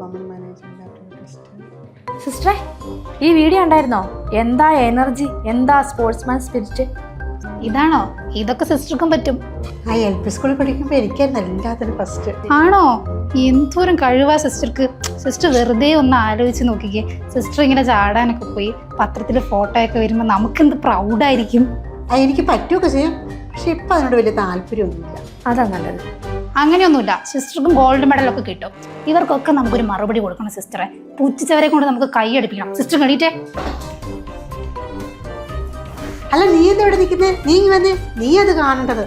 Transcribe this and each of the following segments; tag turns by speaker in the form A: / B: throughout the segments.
A: Common management test.
B: സിസ്റ്ററെ, ഈ video ഉണ്ടായിരുന്നോ? എന്താ എനർജി, എന്താ സ്പോർട്സ്മാൻ സ്പിരിറ്റ്.
C: ഇതാണോ? ഇതൊക്കെ സിസ്റ്റർക്കും പറ്റും.
A: ആ LP സ്കൂളിൽ പഠിക്കുമ്പോൾ എനിക്കായിരുന്നു എല്ലാത്തിനും ഫസ്റ്റ്.
C: ആണോ? എന്തോരം കഴിവാ സിസ്റ്റർക്ക്. സിസ്റ്റർ വെറുതെ ഒന്ന് ആലോചിച്ച് നോക്കിക്കേ. സിസ്റ്റർ ഇങ്ങനെ ചാടാനൊക്കെ പോയി പത്രത്തിൽ ഫോട്ടോ ഒക്കെ വരുമ്പോൾ നമുക്കെന്ത് പ്രൗഡായിരിക്കും.
A: എനിക്ക് പറ്റുമൊക്കെ ചെയ്യും, പക്ഷെ ഇപ്പം അതിനോട് വലിയ താല്പര്യമൊന്നുമില്ല.
B: അതാ നല്ലത്.
C: അങ്ങനെയൊന്നുമില്ല, സിസ്റ്റർക്കും ഗോൾഡ് മെഡലൊക്കെ കിട്ടും. ഇവർക്കൊക്കെ നമുക്കൊരു മറുപടി കൊടുക്കണം സിസ്റ്ററെ. പുച്ഛിച്ചവരെ കൊണ്ട് നമുക്ക് കൈയടിപ്പിക്കണം. സിസ്റ്റർ കണ്ടിട്ടേ.
A: അല്ല, നീ എന്തെവിടെ നിൽക്കുന്നേ? നീ വന്നേ, നീ അത് കാണേണ്ടത്.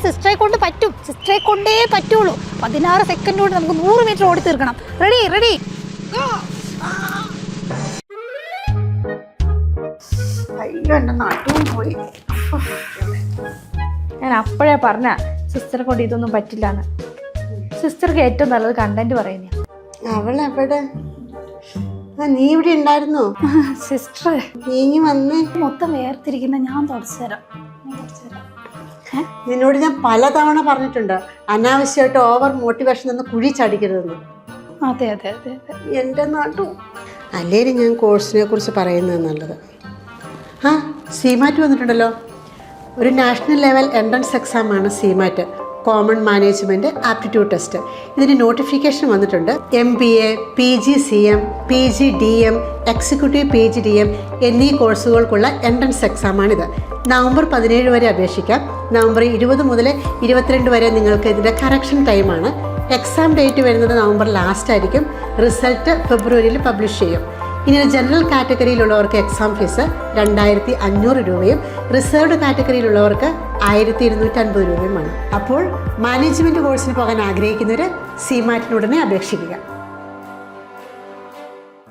C: സിസ്റ്ററെ കൊണ്ട് പറ്റും, സിസ്റ്ററെ കൊണ്ടേ പറ്റുള്ളൂ. 16 സെക്കൻഡ് കൊണ്ട് നമുക്ക് 100 മീറ്റർ ഓടി തീർക്കണം. Ready ready.
A: അയ്യോ, എൻ്റെ നാട്ടും പോയി.
B: ഞാൻ അപ്പോഴേ പറഞ്ഞ സിസ്റ്ററെ കൊണ്ട് ഇതൊന്നും പറ്റില്ലാന്ന്. സിസ്റ്റർക്ക് ഏറ്റവും നല്ലത് കണ്ടന്റ് പറയുന്നേ.
A: അവളെവിടെ? നീ ഇവിടെ ഉണ്ടായിരുന്നോ?
C: സിസ്റ്റർ
A: നീ വന്നേ.
C: മൊത്തം വേർതിരിക്കുന്ന ഞാൻ തുടച്ചു തരാം.
A: നിന്നോട് ഞാൻ പലതവണ പറഞ്ഞിട്ടുണ്ട്, അനാവശ്യമായിട്ട് ഓവർ മോട്ടിവേഷൻ എന്ന് കുഴി ചടിക്കരുതെന്ന്.
C: അതെ അതെ അതെ അതെ.
A: എൻ്റെ നാട്ടും. അല്ലേലും ഞാൻ കോഴ്സിനെ കുറിച്ച് പറയുന്നത് നല്ലത്. ആ, CMAT വന്നിട്ടുണ്ടല്ലോ. ഒരു നാഷണൽ ലെവൽ എൻട്രൻസ് എക്സാമാണ് CMAT, common management aptitude test. ഇതിന് നോട്ടിഫിക്കേഷൻ വന്നിട്ടുണ്ട്. MBA, PGCM, PGDM, executive PGDM എന്നീ കോഴ്സുകൾക്കുള്ള എൻട്രൻസ് എക്സാമാണിത്. നവംബർ 17 വരെ അപേക്ഷിക്കാം. നവംബർ 20 മുതൽ 22 വരെ നിങ്ങൾക്ക് ഇതിൻ്റെ കറക്ഷൻ ടൈമാണ്. എക്സാം ഡേറ്റ് വരുന്നത് നവംബർ ലാസ്റ്റ് ആയിരിക്കും. റിസൾട്ട് ഫെബ്രുവരിയിൽ പബ്ലിഷ് ചെയ്യും. ഇനി ജനറൽ കാറ്റഗറിയിലുള്ളവർക്ക് എക്സാം ഫീസ് 2500 രൂപയും റിസർവ്ഡ് കാറ്റഗറിയിലുള്ളവർക്ക് 1250 രൂപയുമാണ്. അപ്പോൾ മാനേജ്മെൻറ്റ് കോഴ്സിന് പോകാൻ ആഗ്രഹിക്കുന്നവർ CMAT-നുടനെ അപേക്ഷിക്കുക.